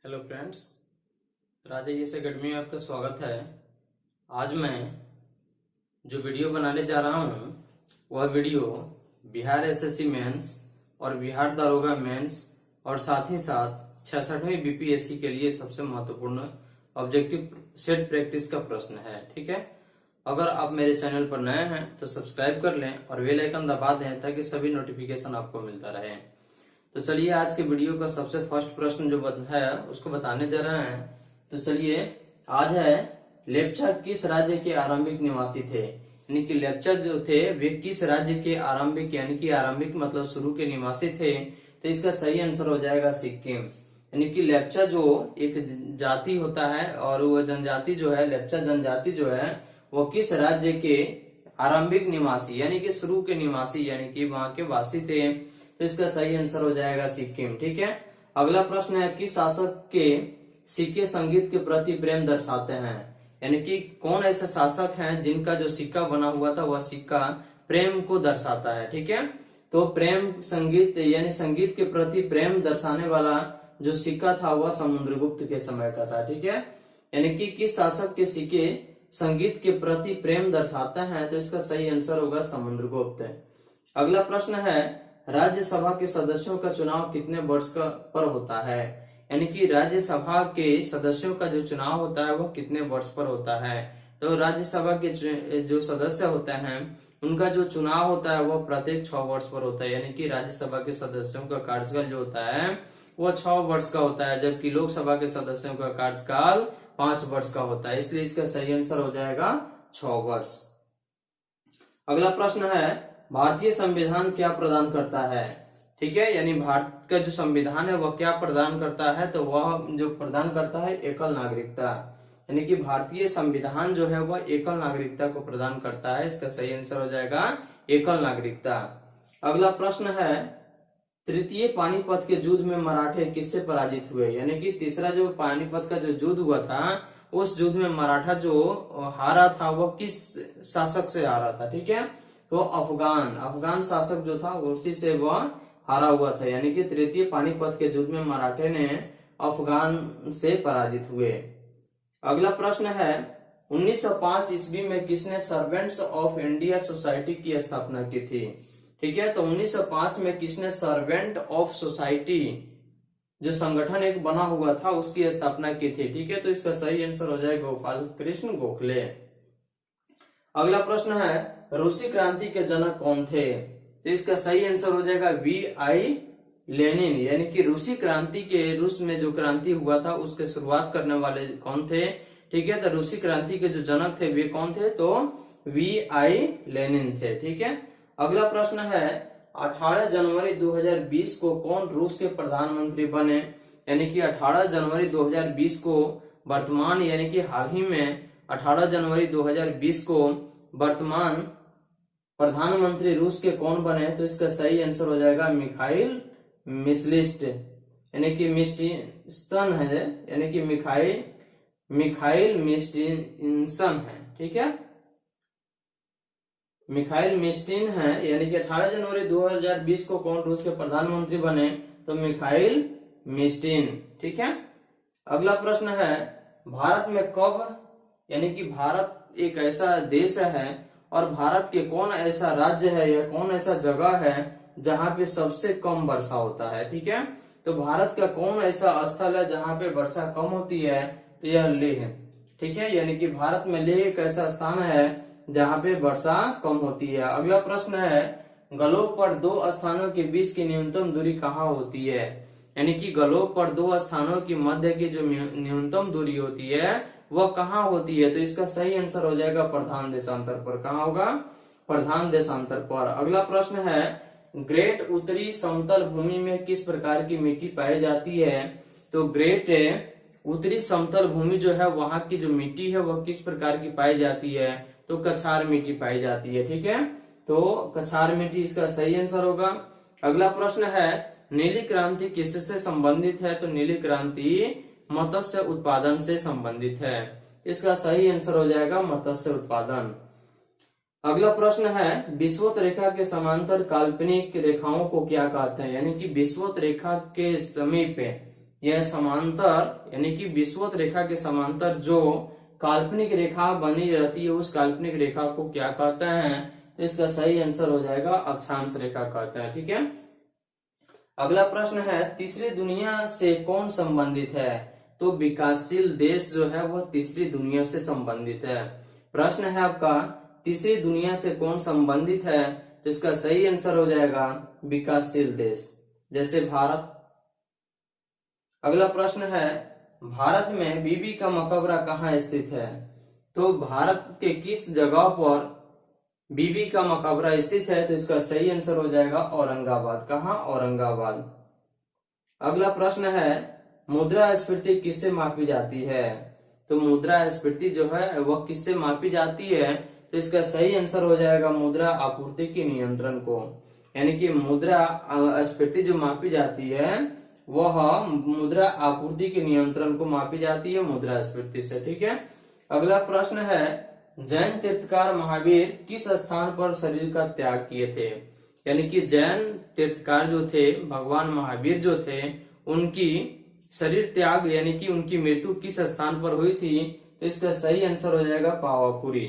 Hello friends, Rajesh academy में आपका स्वागत है। आज मैं जो वीडियो बनाने जा रहा हूँ वह वीडियो बिहार एसएससी मेंस और बिहार दारोगा मेंस और साथ ही साथ 66वीं बीपीएससी के लिए सबसे महत्वपूर्ण ऑब्जेक्टिव सेट प्रैक्टिस का प्रश्न है। ठीक है, अगर आप मेरे चैनल पर नए हैं तो सब्सक्राइब कर लें और बेल आइकन दबा दें ताकि सभी नोटिफिकेशन आपको मिलता रहे। तो चलिए आज के वीडियो का सबसे फर्स्ट प्रश्न जो है उसको बताने जा रहे हैं। तो चलिए, आज है लेप्चा किस राज्य के आरंभिक निवासी थे। यानी कि लेप्चा जो थे वे किस राज्य के आरंभिक, यानी कि आरंभिक मतलब शुरू के निवासी थे। तो इसका सही आंसर हो जाएगा सिक्किम। यानी कि लेप्चा जो एक जाति होता है और वह जनजाति जो है, लेप्चा जनजाति जो है वो किस राज्य के आरंभिक निवासी यानी कि शुरू के निवासी यानी कि वहां के वासी थे। तो इसका सही आंसर हो जाएगा सिक्किम। ठीक है, अगला प्रश्न है किस शासक के सिक्के संगीत के प्रति प्रेम दर्शाते हैं। यानी कि कौन ऐसे शासक हैं जिनका जो सिक्का बना हुआ था वह सिक्का प्रेम को दर्शाता है। ठीक है, तो प्रेम संगीत यानी संगीत के प्रति प्रेम दर्शाने वाला जो सिक्का था वह समुद्रगुप्त के समय का था। ठीक है, यानी कि किस शासक के सिक्के संगीत के प्रति प्रेम दर्शाते हैं। तो इसका सही आंसर होगा समुद्रगुप्त। अगला प्रश्न है राज्यसभा के सदस्यों का चुनाव कितने वर्ष पर होता है। यानी कि राज्यसभा के सदस्यों का जो चुनाव होता है वह कितने वर्ष पर होता है। तो राज्यसभा के जो सदस्य होते हैं उनका जो चुनाव होता है वह प्रत्येक 6 वर्ष पर होता है। यानी कि राज्यसभा के सदस्यों का कार्यकाल जो होता है वह 6 वर्ष का होता है, जबकि लोकसभा के सदस्यों का कार्यकाल 5 वर्ष का होता है। इसलिए इसका सही आंसर हो जाएगा 6 वर्ष। अगला प्रश्न है भारतीय संविधान क्या प्रदान करता है। ठीक है, यानी भारत का जो संविधान है वह क्या प्रदान करता है। तो वह जो प्रदान करता है एकल नागरिकता। यानी कि भारतीय संविधान जो है वह एकल नागरिकता को प्रदान करता है। इसका सही आंसर हो जाएगा एकल नागरिकता। अगला प्रश्न है तृतीय पानीपत के युद्ध में मराठे किससे पराजित हुए। यानी कि तीसरा जो पानीपत का जो युद्ध हुआ था उस युद्ध में मराठा जो हारा था वह किस शासक से हारा था। ठीक है, तो अफगान शासक जो था उसी से वह हारा हुआ था। यानी कि तृतीय पानीपत के युद्ध में मराठे ने अफगान से पराजित हुए। अगला प्रश्न है 1905 ईस्वी में किसने सर्वेंट्स ऑफ इंडिया सोसाइटी की स्थापना की थी। ठीक है, तो 1905 में किसने सर्वेंट ऑफ सोसाइटी जो संगठन एक बना हुआ था उसकी स्थापना की थी। ठीक है, तो इसका सही आंसर हो जाएगा गोपाल कृष्ण गोखले। अगला प्रश्न है रूसी क्रांति के जनक कौन थे। तो इसका सही आंसर हो जाएगा V.I. लेनिन। यानी कि रूसी क्रांति के रूस में जो क्रांति हुआ था उसके शुरुआत करने वाले कौन थे। ठीक है, तो रूसी क्रांति के जो जनक थे वे कौन थे, तो V.I. लेनिन थे। ठीक है, अगला प्रश्न है 18 जनवरी 2020 को कौन रूस के प्रधानमंत्री बने। यानी कि 18 जनवरी 2020 को वर्तमान यानी कि हाल ही में 18 जनवरी 2020 को वर्तमान प्रधानमंत्री रूस के कौन बने। तो इसका सही आंसर हो जाएगा मिखाइल मिशलिस्ट। यानी कि मिस्टिन है, यानी कि मिखाइल मिस्टिन है। ठीक है, मिखाइल मिस्टिन है। यानी कि 18 जनवरी 2020 को कौन रूस के प्रधानमंत्री बने, तो मिखाइल मिस्टिन। ठीक है, अगला प्रश्न है भारत में कब, यानी कि भारत एक ऐसा देश है और भारत के कौन ऐसा राज्य है या कौन ऐसा जगह है जहां पे सबसे कम वर्षा होता है। ठीक है, तो भारत का कौन ऐसा स्थल है जहां पे वर्षा कम होती है, तो यह लेह है। ठीक है, यानी कि भारत में लेह एक ऐसा स्थान है जहां पे वर्षा कम होती है। अगला प्रश्न है गलोब पर 2 स्थानों के बीच की न्यूनतम दूरी कहाँ होती है। यानी कि गलोब पर 2 स्थानों की मध्य की जो न्यूनतम दूरी होती है वह कहाँ होती है। तो इसका सही आंसर हो जाएगा प्रधान देशांतर पर। कहाँ होगा, प्रधान देशांतर पर। अगला प्रश्न है ग्रेट उत्तरी समतल भूमि में किस प्रकार की मिट्टी पाई जाती है। तो ग्रेट उत्तरी समतल भूमि जो है वहां की जो मिट्टी है वह किस प्रकार की पाई जाती है, तो कछार मिट्टी पाई जाती है। ठीक है, तो कछार मिट्टी इसका सही आंसर होगा। अगला प्रश्न है नीली क्रांति किससे संबंधित है। तो नीली क्रांति मत्स्य उत्पादन से संबंधित है। इसका सही आंसर हो जाएगा मत्स्य उत्पादन। अगला प्रश्न है विषुवत रेखा के समांतर काल्पनिक रेखाओं को क्या कहते हैं। यानी कि विषुवत रेखा के समीप यह समांतर यानी कि विषुवत रेखा के समांतर जो काल्पनिक रेखा बनी रहती है उस काल्पनिक रेखा को क्या कहते हैं? तो इसका सही आंसर हो जाएगा अक्षांश रेखा कहते हैं। ठीक है, अगला प्रश्न है तीसरी दुनिया से कौन संबंधित है? तो विकासशील देश जो है वह तीसरी दुनिया से संबंधित है। प्रश्न है आपका तीसरी दुनिया से कौन संबंधित है? तो इसका सही आंसर हो जाएगा विकासशील देश, जैसे भारत। अगला प्रश्न है भारत में बीबी का मकबरा कहाँ स्थित है? तो भारत के किस जगह पर बीबी का मकबरा स्थित है? तो इसका सही आंसर हो जाएगा औरंगाबाद। कहाँ? औरंगाबाद। अगला प्रश्न है मुद्रास्फीति किससे मापी जाती है? तो मुद्रास्फीति जो है वह किससे मापी जाती है? तो इसका सही आंसर हो जाएगा मुद्रा आपूर्ति के नियंत्रण को, यानी कि मुद्रास्फीति जो मापी जाती है वह मुद्रा आपूर्ति के नियंत्रण को मापी जाती है मुद्रास्फीति से। ठीक है, अगला प्रश्न है जैन तीर्थकार महावीर किस स्थान पर शरीर का त्याग किए थे? यानी कि जैन तीर्थकार जो थे भगवान महावीर जो थे उनकी शरीर त्याग यानी कि उनकी मृत्यु किस स्थान पर हुई थी? तो इसका सही आंसर हो जाएगा पावापुरी,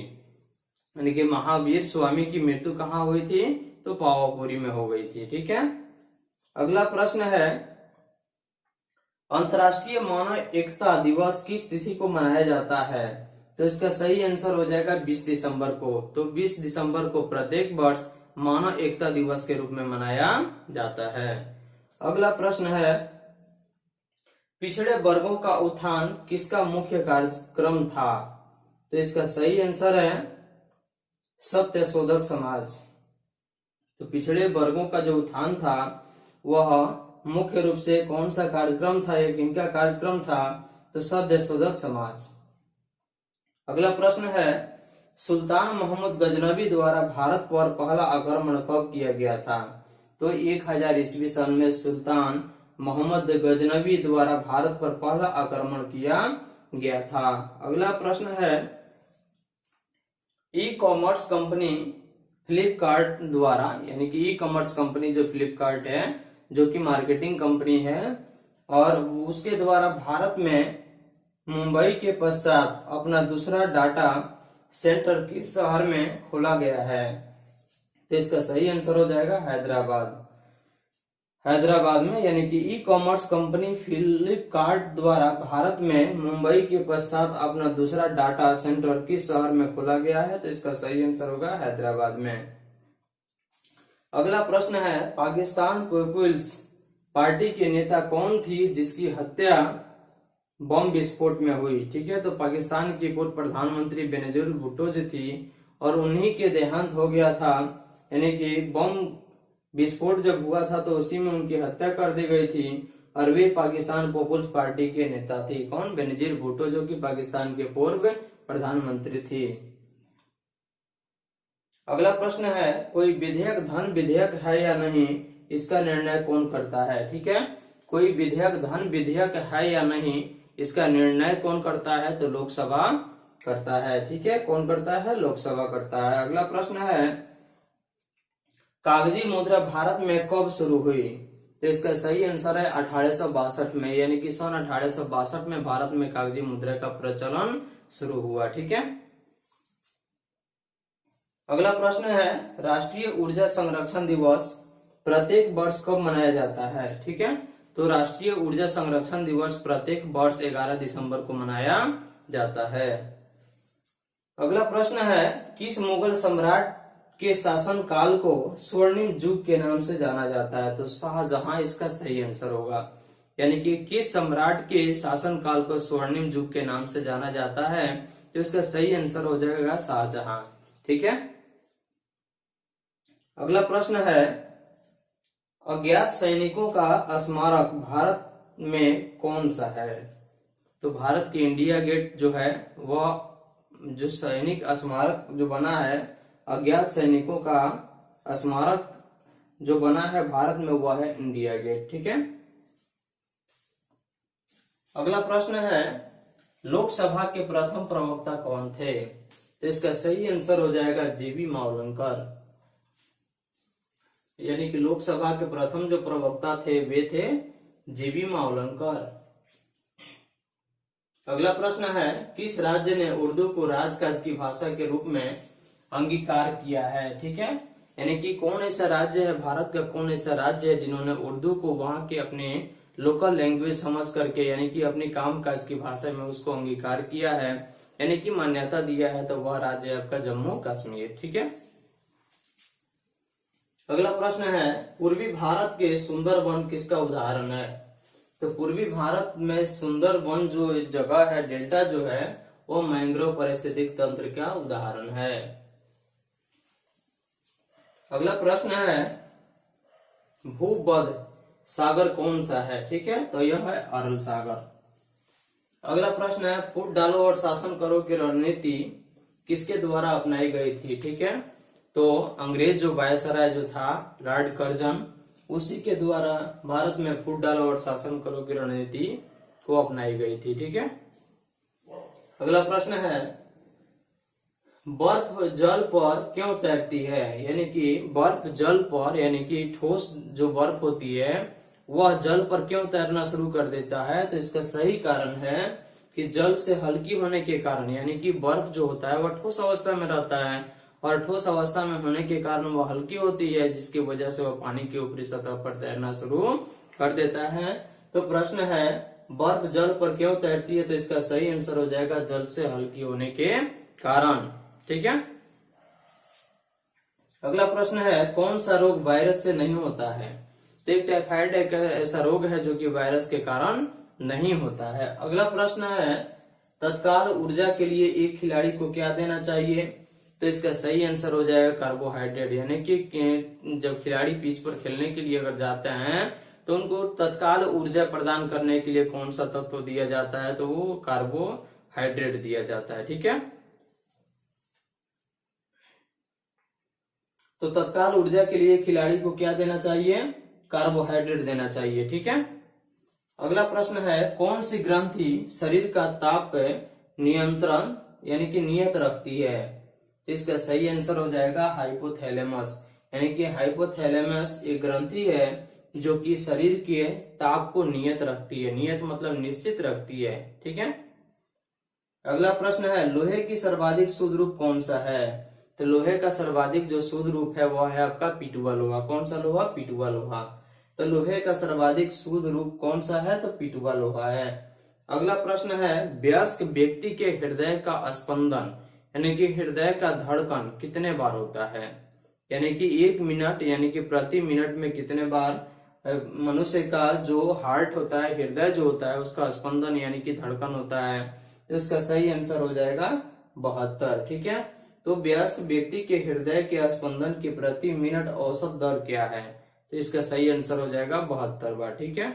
यानी कि महावीर स्वामी की मृत्यु कहाँ हुई थी? तो पावापुरी में हो गई थी। ठीक है, अगला प्रश्न है अंतर्राष्ट्रीय मानव एकता दिवस किस तिथि को मनाया जाता है? तो इसका सही आंसर हो जाएगा 20 दिसंबर को। तो 20 दिसंबर को प्रत्येक वर्ष मानव एकता दिवस के रूप में मनाया जाता है। अगला प्रश्न है पिछड़े वर्गों का उत्थान किसका मुख्य कार्यक्रम था? तो इसका सही आंसर है सत्यशोधक समाज। तो पिछड़े वर्गों का जो उत्थान था वह मुख्य रूप से कौन सा कार्यक्रम था? एक इनका कार्यक्रम था तो सत्यशोधक समाज। अगला प्रश्न है सुल्तान मोहम्मद गजनबी द्वारा भारत पर पहला आक्रमण कब किया गया था? तो 1000 ईस्वी सन में सुल्तान मोहम्मद गजनबी द्वारा भारत पर पहला आक्रमण किया गया था। अगला प्रश्न है ई कॉमर्स कंपनी फ्लिपकार्ट द्वारा, यानी कि ई कॉमर्स कंपनी जो फ्लिपकार्ट है जो कि मार्केटिंग कंपनी है और उसके द्वारा भारत में मुंबई के पश्चात अपना दूसरा डाटा सेंटर किस शहर में खोला गया है? तो इसका सही आंसर हो जाएगा हैदराबाद। हैदराबाद में, यानी कि ई कॉमर्स कंपनी फ्लिपकार्ट द्वारा भारत में मुंबई के पश्चात अपना दूसरा डाटा सेंटर किस शहर में खोला गया है? तो इसका सही आंसर होगा हैदराबाद में। अगला प्रश्न है पाकिस्तान पीपुल्स पार्टी के नेता कौन थी जिसकी हत्या बम विस्फोट में हुई? ठीक है, तो पाकिस्तान की पूर्व प्रधानमंत्री बेनजीर भुट्टो जी थी और उन्हीं के देहांत हो गया था, यानी कि बम विस्फोट जब हुआ था तो उसी में उनकी हत्या कर दी गई थी और वे पाकिस्तान पीपुल्स पार्टी के नेता थी। कौन? बेनजीर भुट्टो जो कि पाकिस्तान के पूर्व प्रधानमंत्री थी। अगला प्रश्न है कोई विधेयक धन विधेयक है या नहीं, इसका निर्णय कौन करता है? ठीक है, कोई विधेयक धन विधेयक है या नहीं इसका निर्णय कौन करता है? तो लोकसभा करता है। ठीक है, कौन करता है? लोकसभा करता है। अगला प्रश्न है कागजी मुद्रा भारत में कब शुरू हुई? तो इसका सही आंसर है 1862 में, यानी कि सन 1862 में भारत में कागजी मुद्रा का प्रचलन शुरू हुआ। ठीक है, अगला प्रश्न है राष्ट्रीय ऊर्जा संरक्षण दिवस प्रत्येक वर्ष कब मनाया जाता है? ठीक है, तो राष्ट्रीय ऊर्जा संरक्षण दिवस प्रत्येक वर्ष 11 दिसंबर को मनाया जाता है। अगला प्रश्न है किस मुगल सम्राट के शासन काल को स्वर्णिम युग के नाम से जाना जाता है? तो शाहजहां इसका सही आंसर होगा, यानी कि किस सम्राट के शासन काल को स्वर्णिम युग के नाम से जाना जाता है? तो इसका सही आंसर हो जाएगा शाहजहां। ठीक है, अगला प्रश्न है अज्ञात सैनिकों का स्मारक भारत में कौन सा है? तो भारत की इंडिया गेट जो है वह जो सैनिक स्मारक जो बना है अज्ञात सैनिकों का स्मारक जो बना है भारत में वह है इंडिया गेट। ठीक है, अगला प्रश्न है लोकसभा के प्रथम प्रवक्ता कौन थे? तो इसका सही आंसर हो जाएगा जीवी मावलंकर, यानी कि लोकसभा के प्रथम जो प्रवक्ता थे वे थे जीबी मावलंकर। अगला प्रश्न है, किस राज्य ने उर्दू को राजकाज की भाषा के रूप में अंगीकार किया है? ठीक है, यानी कि कौन ऐसा राज्य है, भारत का कौन ऐसा राज्य है जिन्होंने उर्दू को वहां के अपने लोकल लैंग्वेज समझ करके, यानी कि अपनी काम काज की भाषा में उसको अंगीकार किया है, यानी कि मान्यता दिया है, तो वह राज्य है आपका जम्मू कश्मीर। ठीक है। अगला प्रश्न है, पूर्वी भारत के सुंदरवन किसका उदाहरण है? तो पूर्वी भारत में सुंदरवन जो जगह है, डेल्टा जो है, वो मैंग्रोव पारिस्थितिक तंत्र का उदाहरण है। अगला प्रश्न है, भूमध्य सागर कौन सा है? ठीक है, तो यह है अरल सागर। अगला प्रश्न है, फूट डालो और शासन करो की रणनीति किसके द्वारा अपनाई गई थी? ठीक है, तो अंग्रेज जो वायसराय जो था लॉर्ड कर्जन, उसी के द्वारा भारत में फूट डालो और शासन करो की रणनीति को अपनाई गई थी। ठीक है। अगला प्रश्न है, बर्फ जल पर क्यों तैरती है? यानी कि बर्फ जल पर, यानी कि ठोस जो बर्फ होती है वह जल पर क्यों तैरना शुरू कर देता है? तो इसका सही कारण है कि जल से हल्की होने के कारण, यानी कि बर्फ जो होता है वह ठोस अवस्था में रहता है और ठोस अवस्था में होने के कारण वह हल्की होती है, जिसकी वजह से वह पानी की ऊपरी सतह पर तैरना शुरू कर देता है। तो प्रश्न है, बर्फ जल पर क्यों तैरती है? तो इसका सही आंसर हो जाएगा जल से हल्की होने के कारण। ठीक है। अगला प्रश्न है, कौन सा रोग वायरस से नहीं होता है? तो एक टाइफाइड एक ऐसा रोग है जो कि वायरस के कारण नहीं होता है। अगला प्रश्न है, तत्काल ऊर्जा के लिए एक खिलाड़ी को क्या देना चाहिए? तो इसका सही आंसर हो जाएगा कार्बोहाइड्रेट। यानी कि जब खिलाड़ी पिच पर खेलने के लिए अगर जाते हैं तो उनको तत्काल ऊर्जा प्रदान करने के लिए कौन सा तत्व दिया जाता है? तो वो कार्बोहाइड्रेट दिया जाता है। ठीक है, तो तत्काल ऊर्जा के लिए खिलाड़ी को क्या देना चाहिए? कार्बोहाइड्रेट देना चाहिए। ठीक है। अगला प्रश्न है, कौन सी ग्रंथि शरीर का ताप नियंत्रण यानी कि नियत रखती है? तो इसका सही आंसर हो जाएगा हाइपोथैलेमस। यानी कि हाइपोथैलेमस एक ग्रंथि है जो कि शरीर के ताप को नियत रखती है। नियत मतलब निश्चित रखती है। ठीक है। अगला प्रश्न है, लोहे की सर्वाधिक शुद्ध रूप कौन सा है? तो लोहे का सर्वाधिक जो शुद्ध रूप है वह है आपका पिटुआ लोहा। कौन सा लोहा? पिटुआ लोहा। तो लोहे का सर्वाधिक शुद्ध रूप कौन सा है? तो पिटुआ लोहा है। अगला प्रश्न है, वयस्क व्यक्ति के हृदय का स्पंदन यानी कि हृदय का धड़कन कितने बार होता है? यानी कि 1 मिनट यानी कि प्रति मिनट में कितने बार मनुष्य का जो हार्ट होता है, हृदय जो होता है, उसका स्पंदन यानी कि धड़कन होता है? तो इसका सही आंसर हो जाएगा 72। ठीक है। तो वयस्क व्यक्ति के हृदय के स्पंदन की प्रति मिनट औसत दर क्या है? तो इसका सही आंसर हो जाएगा 72 बार। ठीक है।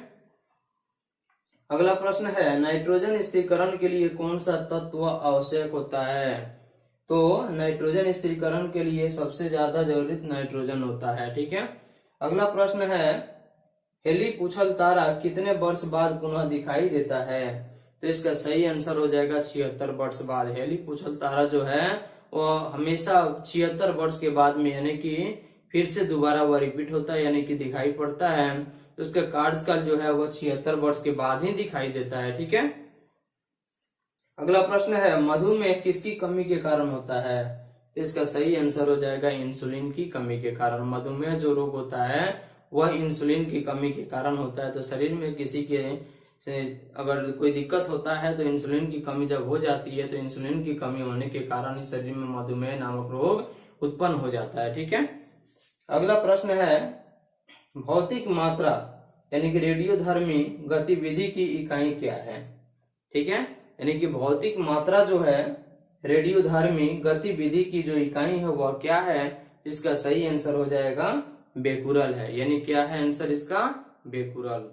अगला प्रश्न है, नाइट्रोजन स्थिरीकरण के लिए कौन सा तत्व आवश्यक होता है? तो नाइट्रोजन स्थिरीकरण के लिए सबसे ज्यादा जरूरी नाइट्रोजन होता है। ठीक है। अगला प्रश्न है, हेली पूछल तारा कितने वर्ष बाद पुनः दिखाई देता है? तो इसका सही आंसर हो जाएगा 76 वर्ष बाद। हेली पूछल तारा जो है वो हमेशा 76 वर्ष के बाद में यानी कि फिर से दोबारा वह रिपीट होता है, यानी कि दिखाई पड़ता है। तो उसका कार्यकाल जो है वो 76 वर्ष के बाद ही दिखाई देता है। ठीक है। अगला प्रश्न है, मधुमेह किसकी कमी के कारण होता है? तो इसका सही आंसर हो जाएगा इंसुलिन की कमी के कारण। मधुमेह जो रोग होता है वह इंसुलिन की कमी के कारण होता है। तो शरीर में किसी के से अगर कोई दिक्कत होता है तो इंसुलिन की कमी जब हो जाती है तो इंसुलिन की कमी होने के कारण ही शरीर में मधुमेह नामक रोग उत्पन्न हो जाता है। ठीक है। अगला प्रश्न है, भौतिक मात्रा यानी कि रेडियोधर्मी गतिविधि की इकाई क्या है? ठीक है। यानी कि भौतिक मात्रा जो है रेडियोधर्मी गतिविधि की जो इकाई है वह क्या है? इसका सही आंसर हो जाएगा बेकुरल है। यानी क्या है आंसर इसका? बेकुरल।